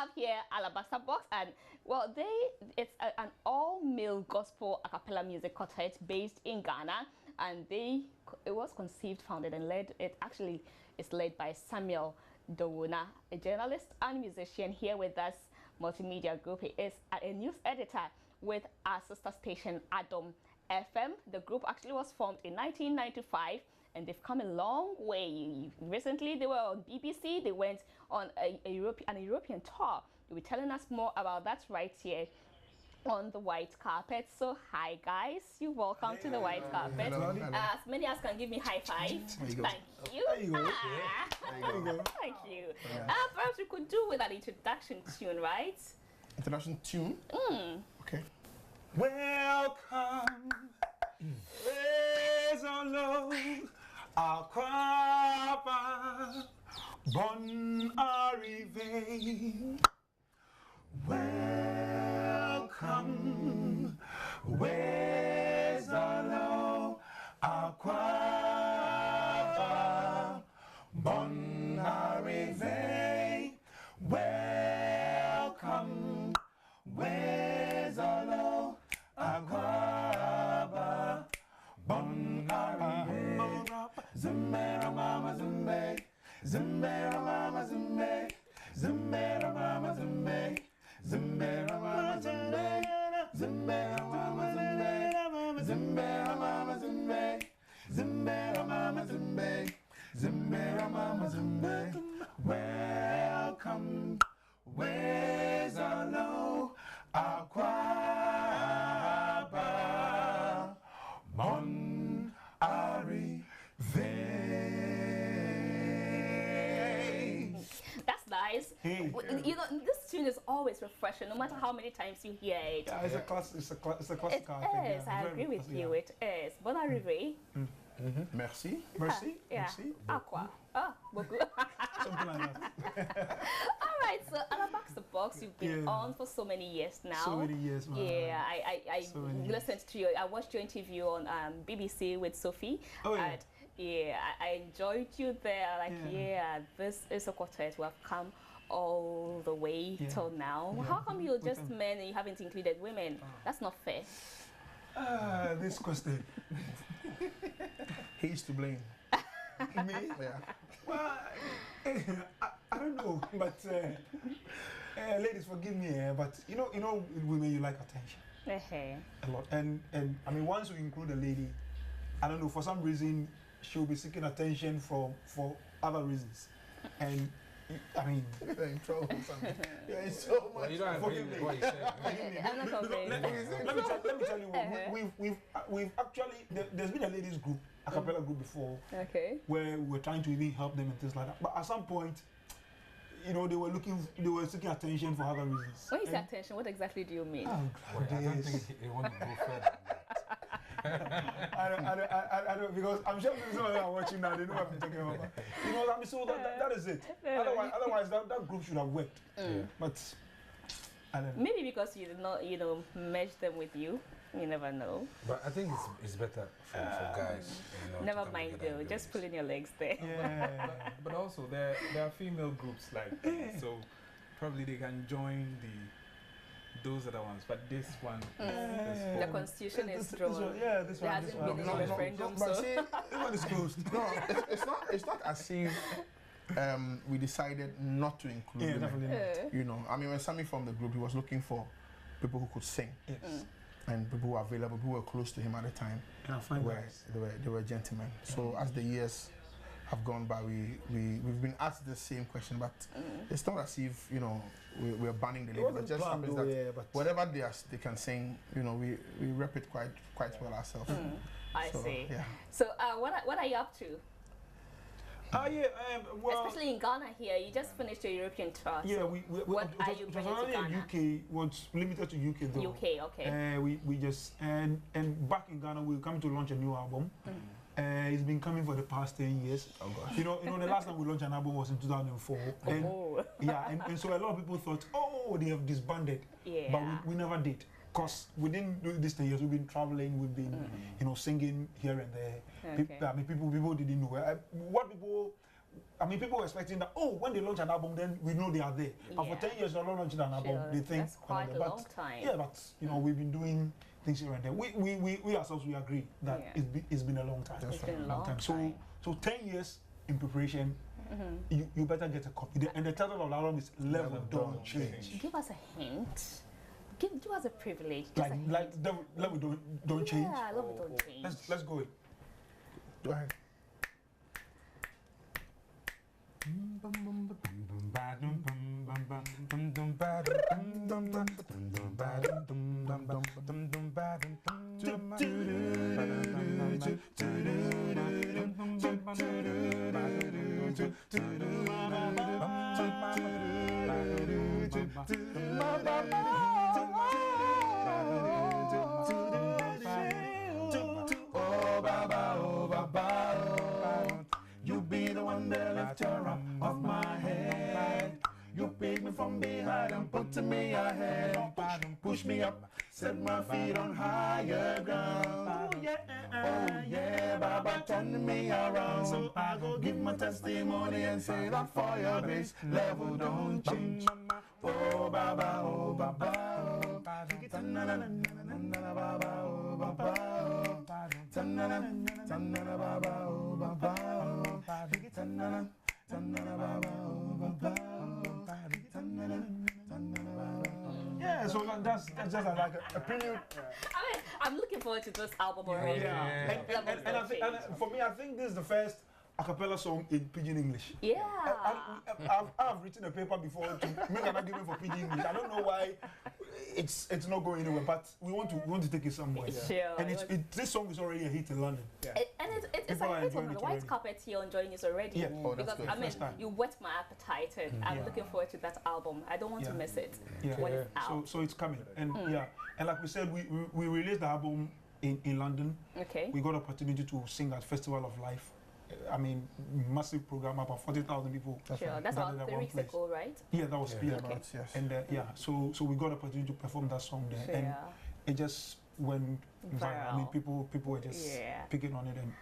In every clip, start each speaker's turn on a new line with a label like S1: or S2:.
S1: have here Alabaster Box, and well, it's an all-male gospel a cappella music quartet based in Ghana, and it was conceived, founded, and led. It actually is led by Samuel Dowona, a journalist and musician here with us. Multimedia Group. He is a news editor with our sister station Adam FM. The group actually was formed in 1995, and they've come a long way. Recently, they were on BBC. They went on an European tour. You'll be telling us more about that right here on the white carpet. So, hi guys, you're welcome to the white carpet.
S2: Hello.
S1: As many as can give me high five. Thank you.
S2: There you go.
S1: Thank you. Perhaps we could do with an introduction tune, right?
S2: Introduction tune? Okay.
S3: Welcome, praise our Lord, our Papa, bon arrivé. Welcome, where's our Lord, our Papa, bon arrivé. Welcome, where's our Lord, our Papa, bon arrivé. Zimbera mama zimbe, zimbera mama zimbe, zimbera mama zimbe, zimbera mama zimbe, zimbera mama zimbe, zimbera mama zimbe, zimbera mama zimbe, zimbera mama zimbe. Welcome, where's our Lord, our Papa, bon arrivé.
S1: That's nice.
S3: Hey.
S1: You know, this tune is always refreshing, no matter how many times you hear it.
S3: Yeah, it's a classic. It's a classical.
S1: It is. I agree with you. It is. Bon arrivé.
S2: Merci.
S3: Merci.
S1: Yeah.
S3: Merci.
S1: Aqua. Beaucoup.
S3: Something like that.
S1: All right. So, Alabaster Box, you've been on for so many years now.
S3: So many years, man.
S1: Yeah. I
S3: So many
S1: listened to you. I watched your interview on BBC with Sophie.
S3: Oh, yeah.
S1: And I enjoyed you there. Like, this is a quartet. We have come all the way till now.
S3: Yeah.
S1: How come you're just men and you haven't included women? That's not fair.
S3: This question.
S2: He's to blame.
S3: Me?
S2: Yeah.
S3: Well, I don't know, but ladies, forgive me, but you know, with women you like attention a lot, and I mean, once you include a lady, I don't know, for some reason she'll be seeking attention for other reasons, and I mean,
S2: You're in trouble or something. You're in so much.
S4: Well, you don't agree with what you said.
S1: I'm not complaining.
S3: let me tell you what, we've actually, there's been a ladies group, a cappella group before,
S1: Okay.
S3: where we're trying to even help them and things like that. But at some point, you know, they were seeking attention for other reasons.
S1: When you say attention, what exactly do you mean?
S3: Oh,
S4: Wait, I don't think they want to go further than that.
S3: I don't, because I'm sure some of them are watching now, they know what I'm talking about. You know, I mean, so that is it. Otherwise that group should have worked. But I don't know.
S1: Maybe because you did not, merge them with you. You never know.
S4: But I think it's better for guys.
S1: Never
S4: to come
S1: mind
S4: together
S1: though,
S4: and do
S1: just
S4: this.
S1: pulling your legs there.
S3: Yeah.
S5: But also there are female groups like that, so probably they can join those other ones. But this one,
S1: The constitution is
S3: This
S1: drawn.
S3: one, yeah, this
S1: There
S3: one.
S1: hasn't
S3: This
S1: been
S3: one.
S1: any referendum,
S2: But
S1: so.
S2: see,
S3: This one is closed.
S2: no, it's not as if we decided not to include
S3: Yeah,
S2: women.
S3: definitely not.
S2: You know, I mean, when Sammy formed the group, he was looking for people who could sing
S3: Yes.
S2: and people who were available, who were close to him at the time.
S3: And I find
S2: Where they were gentlemen. So as the years have gone by, we've been asked the same question, but it's not as if we're banning the ladies. But just happens that whatever they can sing, we rep it quite well ourselves.
S1: I
S2: So,
S1: see.
S2: yeah.
S1: So what are you up to?
S3: Well,
S1: Especially in Ghana here, you just finished your European tour.
S3: yeah,
S1: so
S3: we
S1: what are you
S3: it was
S1: bringing to
S3: only in
S1: Ghana?
S3: UK, was limited to UK though.
S1: UK, okay.
S3: We just and back in Ghana we're coming to launch a new album. It's been coming for the past 10 years.
S2: Oh gosh.
S3: You know, the last time we launched an album was in 2004. And, yeah, and so a lot of people thought, oh, they have disbanded.
S1: Yeah.
S3: But we never did. Because we didn't do this 10 years, we've been traveling, we've been, singing here and there.
S1: Okay.
S3: People didn't know. What people I mean, people were expecting that, oh, when they launch an album, then we know they are there. But for 10 years, they're not launching an album. They think
S1: that's quite a long time.
S3: Yeah, but you know, we've been doing things here and there. We ourselves, we agree that it's been a long time.
S1: It's been a long time.
S3: So 10 years in preparation, you better get a copy. And the title of the album is Level Don't Change.
S1: Give us a hint. Do us a privilege.
S3: Like Level Don't Change.
S1: Yeah, Level Don't Change.
S3: Let's go.
S2: Go ahead. You be the one that lifter up of my head. You pick me from behind and put me ahead. Push me up, set my feet on higher ground. Oh yeah, Baba turn me around. So I go give my testimony and say that for your grace, level don't change. Oh Baba, oh Baba, oh Baba, oh Baba, yeah, so that's just like a preview.
S1: I mean, I'm looking forward to this album already.
S3: Yeah. And for me, I think this is the first a cappella song in Pidgin English.
S1: Yeah.
S3: I've written a paper before to make an argument for Pidgin English. I don't know why it's not going anywhere, but we want to take it somewhere.
S1: Sure.
S3: And this song is already a hit in London.
S1: Yeah. And it's like a hit on the white carpet here enjoying this already.
S3: Yeah.
S2: Oh,
S1: because I mean, you whet my appetite, and I'm looking forward to that album. I don't want to miss it when it's out.
S3: So it's coming, and and like we said, we released the album in London.
S1: Okay.
S3: We got opportunity to sing at Festival of Life. I mean, massive program, about 40,000 people.
S1: Sure, that's about 3 weeks ago, right?
S3: Yeah, that was
S2: yes.
S3: And so we got opportunity to perform that song there, and it just went viral. I mean, people were just picking on it, and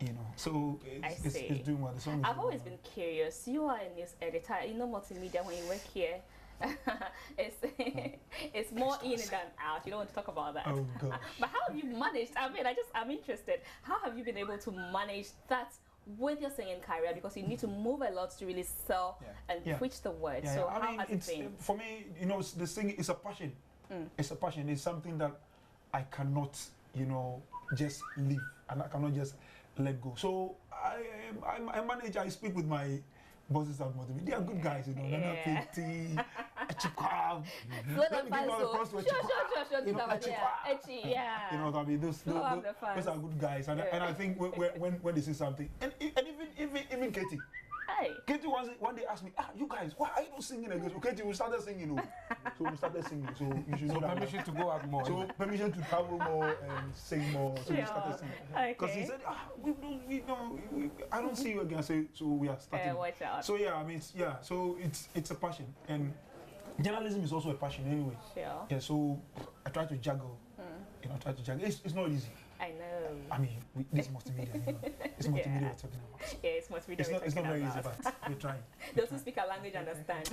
S3: you know, so it's doing well. The song is
S1: I've always been curious. You are a news editor. You know, multimedia. When you work here, it's more in than out. You don't want to talk about that.
S3: Oh gosh.
S1: But how have you managed? I mean, I'm interested. How have you been able to manage that with your singing career? Because you need to move a lot to really sell and preach the word. So how has it been?
S3: For me, you know, the singing is a passion. It's a passion. It's something that I cannot, you know, just leave, and I cannot just let go. So I manage. I speak with my bosses at Multimedia. They are good guys, you know. They're not petty. Sure.
S1: You know
S3: what I mean? Those are good guys, and I think when they see something, and even Katie. Katie one day asked me, you guys, why are you not singing again? So Katie, we started singing, So we started singing. So you should know that.
S4: Permission to go out more.
S3: So permission to travel more and sing more. So we started singing. Because he said, I don't see you again. So we are starting.
S1: Watch out.
S3: So I mean, so it's a passion, and journalism is also a passion anyway.
S1: Sure.
S3: Yeah. So I try to juggle. You know, It's not easy.
S1: I know.
S3: I mean, this multimedia. You know, it's multimedia we're talking about.
S1: Yeah, it's multimedia.
S3: It's not very easy, but we're trying.
S1: Those who speak our language understand.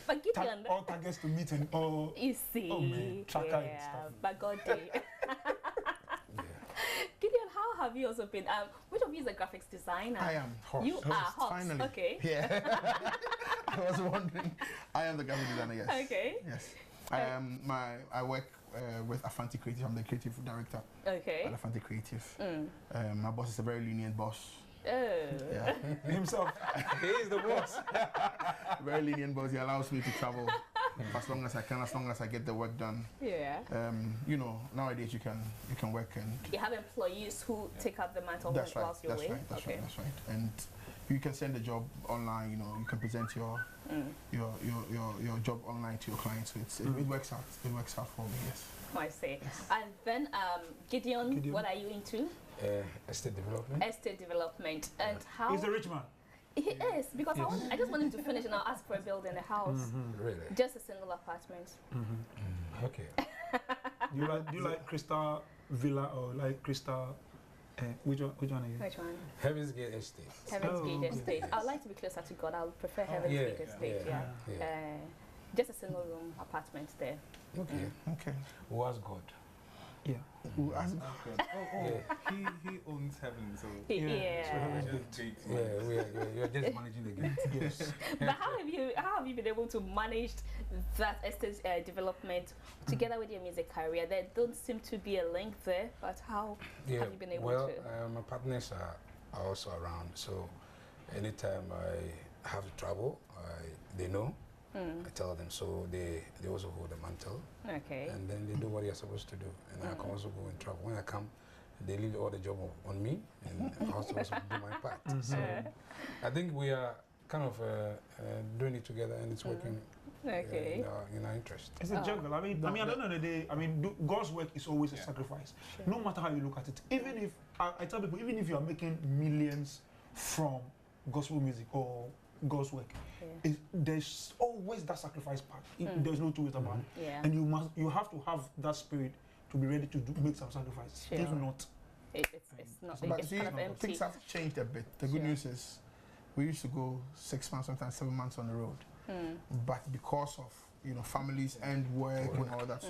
S1: But Gideon,
S3: all targets to meet and all.
S1: You see.
S3: Oh man, tracker and stuff.
S1: But God did. Gideon, how have you also been? Which of you is a graphics designer?
S2: I am.
S1: You are hot.
S2: Finally.
S1: Okay.
S2: Yeah. I was wondering. I am the graphic designer. Yes.
S1: Okay.
S2: Yes. I work with Afanti Creative. I'm the creative director.
S1: Okay.
S2: At Afanti Creative. My boss is a very lenient boss.
S1: Oh.
S2: Yeah.
S3: Himself.
S4: He is the boss.
S2: Very lenient boss. He allows me to travel for as long as I can, as long as I get the work done.
S1: Yeah.
S2: You know, nowadays you can work and.
S1: You have employees who take up the mantle whilst you're away.
S2: That's right. And you can send the job online. You know, you can present your job online to your clients. So it works out. It works out for me. Yes.
S1: I see. Yes. And then Gideon, what are you into?
S4: Estate development.
S1: Estate development. And how?
S3: He's a rich man.
S1: He is, because I just want him to finish and I'll ask for a building, a house.
S4: Really?
S1: Just a single apartment.
S4: Okay.
S3: Do you like Crystal Villa or like Crystal Which one are you?
S1: Which one?
S4: Heaven's Gate Estate.
S1: Heaven's Gate
S3: okay.
S1: Estate. I would like to be closer to God. I would prefer Heaven's Gate Estate. Yeah. Just a single room apartment there.
S4: Okay.
S2: Okay.
S4: Who has God?
S3: Yeah.
S2: Who asked?
S5: He owns heaven, so
S1: Yeah.
S4: We are just managing the gate.
S3: Yes.
S1: But how have you been able to manage that estate development together with your music career? There don't seem to be a link there, but how have you been able to?
S4: My partners are also around, so anytime I have to travel, they know. I tell them, so they also hold the mantle.
S1: Okay.
S4: And then they do what they're supposed to do. And I can also go and travel. When I come, they leave all the job on me, and I also do my part. So I think we are kind of doing it together, and it's working in our interest.
S3: It's a jungle. I mean, at the end of the day, God's work is always a sacrifice. Sure. No matter how you look at it. Even if, I tell people, even if you are making millions from gospel music or God's work, there's always that sacrifice part. There's no two ways about it.
S1: Yeah.
S3: And you have to have that spirit to be ready to make some sacrifices.
S1: Sure.
S3: If not,
S1: it's not.
S2: But
S1: It's
S2: see,
S1: kind of empty.
S2: things have changed a bit. The good news is, we used to go 6 months, sometimes 7 months on the road. But because of families and work and all that, so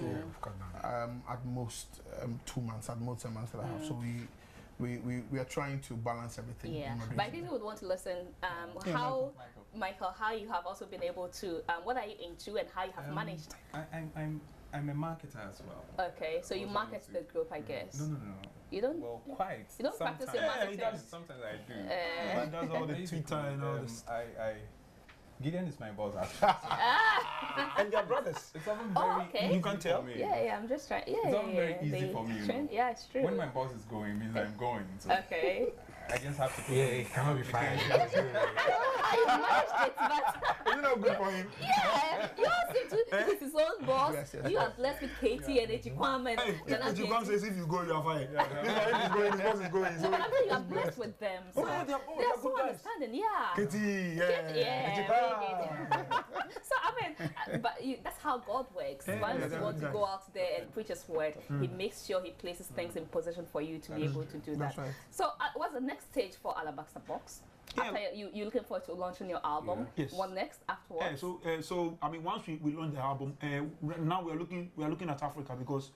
S2: at most 2 months, at most a month and a half. So we are trying to balance everything.
S1: Yeah, but I think we would want to listen how Michael, how you have also been able to what are you into and how you have managed.
S5: I'm a marketer as well.
S1: Okay, so you market the group, I guess.
S5: No.
S1: You don't?
S5: Well, quite.
S1: You don't practice your marketing?
S5: Sometimes I do.
S3: he does all the Twitter and all this.
S5: Gideon is my boss actually.
S3: And they're brothers.
S5: It's often very
S3: You can tell.
S1: Yeah, I'm just trying.
S5: It's often very easy for me.
S1: Yeah, it's true.
S5: When my boss is going, it means I'm going. So
S1: okay.
S5: I just have to.
S4: It cannot be fine.
S1: I don't know how you managed it, but
S3: Isn't that good for him?
S1: yeah, you all seem to. He's his own boss.
S2: Yes.
S1: You have left with Katie and Echikwam and
S3: Echikwam says if you go, you are fine. If he's going, his boss is going.
S1: So I mean, you are blessed with them. So
S3: they're
S1: so
S3: good guys.
S1: understanding, yeah.
S3: Katie,
S1: So I mean, but that's how God works. Once you want to go out there and preach His word, He makes sure He places things in position for you to be able to do that.
S2: Right.
S1: So what's the next stage for Alabaster Box? After you're looking forward to launching your album.
S3: Yes.
S1: What next afterwards?
S3: So I mean, once we launch the album, now we are looking at Africa because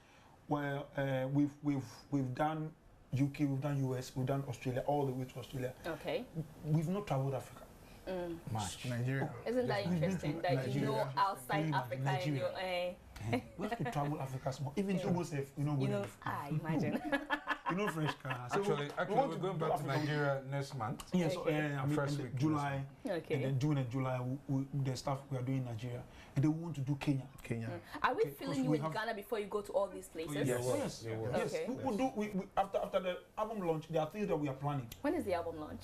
S3: we've done UK, we've done US, we've done Australia, all the way to Australia.
S1: Okay.
S3: We've not traveled Africa.
S2: Much. Nigeria.
S1: Isn't that interesting that
S2: Nigeria.
S1: you know outside Africa
S3: Nigeria.
S1: and you're
S3: We have to travel Africa small. Even Togo safe,
S1: I imagine.
S3: French car.
S4: Actually, we're going back to Nigeria next month.
S3: Yeah, so I mean,
S4: First week
S3: July,
S1: Okay.
S3: and then June and July, the stuff we are doing in Nigeria, and then we want to do Kenya.
S1: Are we
S3: Okay,
S1: filling you
S3: we
S1: in
S3: have-
S1: Ghana before you go to all these places?
S3: Yes.
S1: Okay.
S3: We do. We after the album launch, there are things that we are planning.
S1: When is the album launch?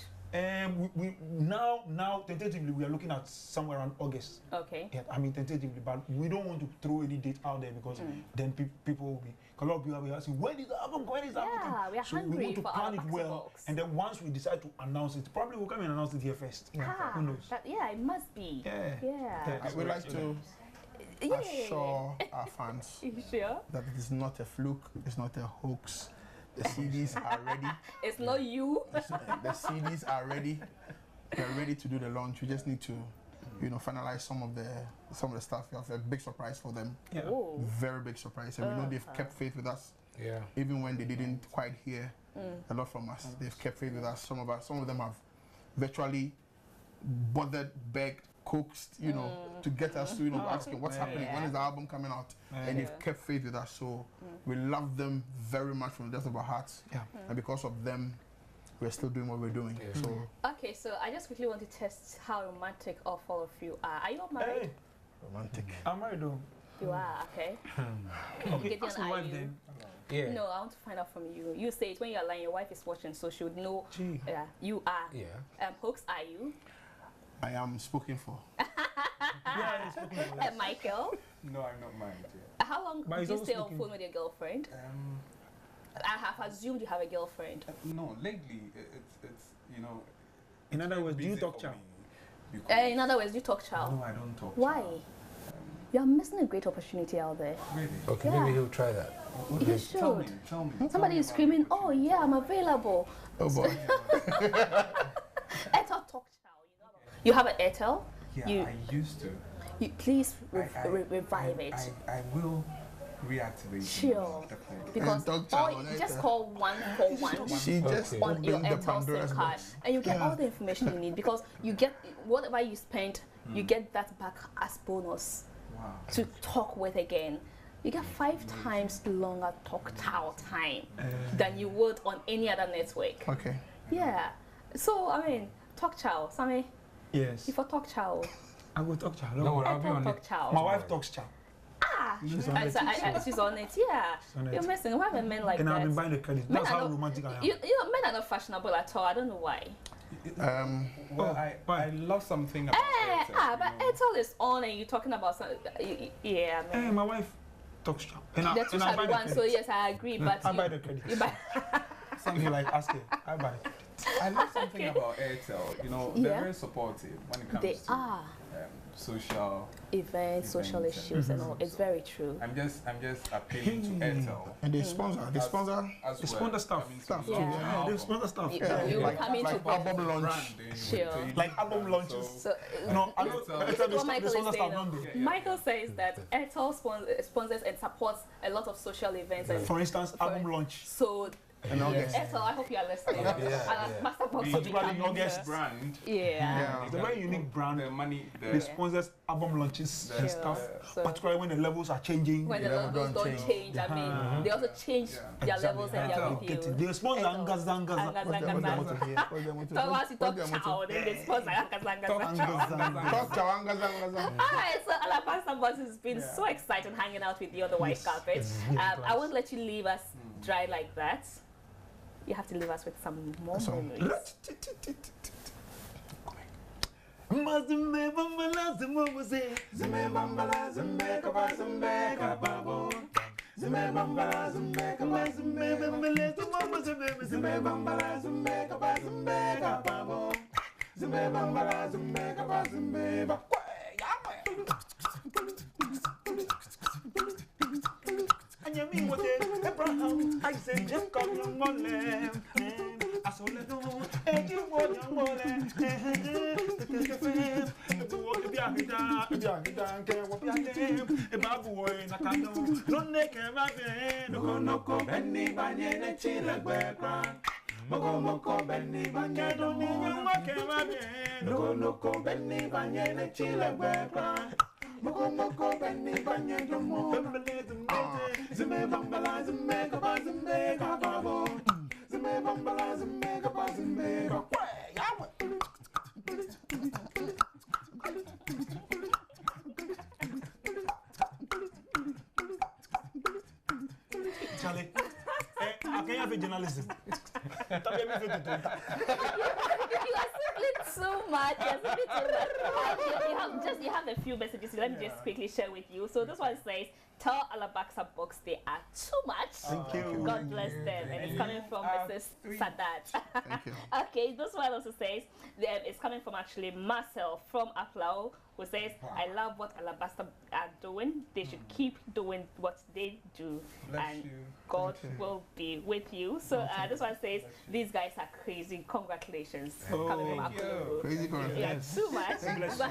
S3: We now tentatively we are looking at somewhere around August.
S1: Okay.
S3: Yeah, I mean tentatively, but we don't want to throw any date out there because then people will be. A lot of people will be asking, when is the album? When is the album?
S1: Yeah, we are
S3: So we
S1: hungry
S3: want to
S1: for
S3: plan
S1: our
S3: it well,
S1: box.
S3: and then once we decide to announce it, probably we'll come and announce it here first. Who knows?
S1: It must be.
S3: Yeah.
S2: We'd like to assure our fans
S1: You sure?
S2: that it is not a fluke, it's not a hoax. The CDs are ready.
S1: It's not you.
S2: The CDs are ready. We're ready to do the launch. We just need to, finalize some of the stuff. We have a big surprise for them.
S3: Yeah.
S1: Oh.
S2: Very big surprise. And we know they've kept faith with us.
S4: Yeah.
S2: Even when they didn't quite hear a lot from us. They've kept faith with us. Some of them have virtually bothered, begged, coaxed, to get us to, asking what's happening, when is the album coming out? And they've kept faith with us. So we love them very much from the depth of our hearts.
S3: Yeah.
S2: And because of them, we're still doing what we're doing.
S4: Yeah.
S2: So
S1: Okay, so I just quickly want to test how romantic all four of you are. Are you not married?
S3: Hey,
S2: romantic.
S3: I'm married though.
S1: You are, okay.
S3: Okay,
S1: Gideon,
S3: ask my
S1: are
S3: wife
S1: you?
S3: then.
S4: Yeah.
S1: No, I want to find out from you. You say it when you're lying, your wife is watching, so she would know.
S3: Gee.
S1: You are.
S4: Yeah.
S1: Hooks, are you?
S2: I am spoken for.
S3: Yeah, it's looking like
S1: Michael,
S5: No, I'm not married yet.
S1: how long
S3: But
S1: do
S3: he's
S1: you
S3: always
S1: stay on
S3: looking-
S1: phone with your girlfriend? I have assumed you have a girlfriend.
S5: No, lately it's
S3: In other words, do you
S5: busy
S3: talk
S5: for
S3: child?
S5: me because-
S1: In other words, you talk child.
S5: No, I don't talk.
S1: Why?
S5: child.
S1: You are missing a great opportunity out there.
S5: Really?
S4: Okay,
S1: Yeah.
S4: maybe he'll try that.
S1: You should.
S5: Tell me.
S1: Somebody is screaming, oh yeah, I'm available.
S2: Oh boy.
S1: Airtel Talk Chow. You have an Airtel?
S5: Yeah, I used to.
S1: Please revive it.
S5: I will reactivate it.
S1: Sure.
S5: Definitely.
S1: Because
S2: Talk Chow
S1: all,
S2: on
S1: just
S2: Airtel.
S1: call 141
S2: She just
S1: on your
S2: opened the
S1: Airtel
S2: Pandora's
S1: SIM card,
S2: box.
S1: and you get all the information you need, because you get whatever you spend, you get that back as bonus
S5: Wow.
S1: to talk with again. You get 5 times longer talk time than you would on any other network.
S2: Okay.
S1: Yeah. So I mean, Talk Chow, Sammy,
S3: Yes.
S1: if I Talk Chow,
S3: I will talk chow.
S4: No, I'll be
S1: Airtel
S4: on
S1: Talk
S4: it.
S1: Chow.
S3: My wife talks chow.
S1: She's
S3: on it.
S1: She's on it. Yeah.
S3: on it.
S1: You're missing. Why are men like
S3: And
S1: that?
S3: I've been buying the credit.
S1: Men
S3: That's
S1: are
S3: how
S1: not-
S3: romantic I am.
S1: You know, men are not fashionable at all. I don't know why.
S5: Well, I love something about Airtel,
S1: But Airtel is on, and you're talking about some. Yeah, I mean,
S3: My wife talks chow. And
S1: that's
S3: and I buy the
S1: one. So
S3: credit.
S1: yes, I agree. But
S3: I buy the credit.
S1: you buy.
S3: Something like ask her. I buy it.
S5: I love something about Airtel. You know, they're
S1: Yeah.
S5: very supportive when it comes
S1: They
S5: to
S1: are
S5: social.
S1: events, social
S5: Events
S1: issues, and all. It's very true.
S5: I'm just appealing to Airtel.
S2: And they sponsor. They sponsor.
S5: As
S3: They
S5: well.
S3: sponsor stuff.
S5: I mean,
S2: Stuff.
S1: Yeah.
S3: Yeah, they sponsor stuff.
S1: You
S2: like
S1: come into
S2: album launch.
S5: brand,
S1: Sure.
S3: Like album launches.
S1: So,
S3: No, I know.
S5: Airtel.
S1: this is what Michael is
S3: sponsor
S1: saying.
S3: stuff, don't they?
S1: Michael says that Airtel sponsors and supports a lot of social events. And
S3: For instance, album launch.
S1: so,
S2: In August.
S1: Airtel, I hope you are listening.
S4: Yeah,
S1: And
S4: yeah.
S1: Master Box will be
S3: Particularly in
S1: coming
S3: August.
S1: here.
S5: brand.
S1: Yeah.
S2: Yeah.
S3: It's a very unique brand.
S5: The money,
S3: They sponsors album launches and
S1: Sure.
S3: stuff.
S1: So-
S3: Particularly when the levels are changing.
S1: When the
S2: level
S1: levels
S2: don't
S1: don't change, I mean,
S3: Uh-huh.
S1: they also change their
S3: Exactly.
S1: levels and their
S5: Airtel.
S1: review.
S3: They sponsor
S1: Airtel.
S3: Angaza.
S2: What's their motto here? What's their motto?
S1: So once you talk
S2: What's their
S1: chow,
S2: motto?
S1: then they sponsor Angaza.
S2: Talk chow, angaza, angaza.
S1: Alright, so Alabasta Boss has been so excited hanging out with you on the white carpet.
S3: it's really
S1: I
S3: nice.
S1: won't let you leave us dry like that. You have to leave us with some more
S2: So-
S1: memories.
S3: And you mean what it, Abraham, I say, just come young money. I saw the no, and you want young money. Moko Benny Banyene Chile background. Moko Benny Banyene Moko Benny Banyene Chile background. Moko Benny Banyene Mo Zime Bambala Zime Kaba Zime Kaba Zime Bambala Zime Kaba Zime Kaba. Charlie, I can't have a journalism.
S1: You are simply too much. You have a few messages. Let me just quickly share with you. So this one says, tell Alabasta Box they are too much.
S3: Thank you.
S1: God bless them. And it's coming from Mrs. Sadat.
S2: Thank you.
S1: Okay, this one also says, it's coming from actually Marcel from Aflao, who says, I love what Alabasta are doing. They should keep doing what they do.
S5: Bless
S1: and
S5: you.
S1: God will be with you. So this one says, these guys are crazy. Congratulations. Coming from
S5: Thank you.
S1: Aflao.
S2: Crazy correct.
S1: Yeah, too much.
S3: Bless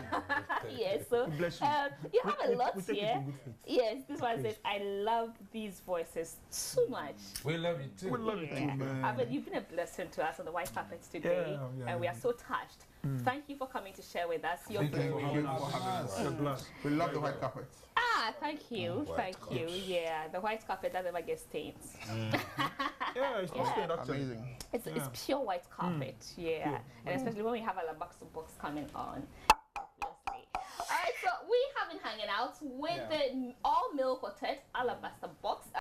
S1: Yes, so
S3: Bless you.
S1: you have a lot
S3: we take it
S1: here.
S3: in good faith.
S1: Yes, this one says, I love these voices too much.
S4: We love you too.
S3: We love you too,
S1: Yeah.
S3: man.
S1: I mean, you've been a blessing to us on the white carpet today,
S3: Yeah,
S1: and we are so touched. Thank you for coming to share with us your
S4: Thank you
S1: glory.
S4: for having us.
S3: You're blessed.
S2: We love the white carpet.
S1: Thank you, thank you. Yeah, the white carpet doesn't ever get stains.
S3: Yeah, it's not straight actually.
S2: Amazing.
S1: It's pure white carpet, yeah. And especially when we have Alabasta Box coming on. Obviously. Alright, so we have been hanging out with the all-male quartet Alabasta Box.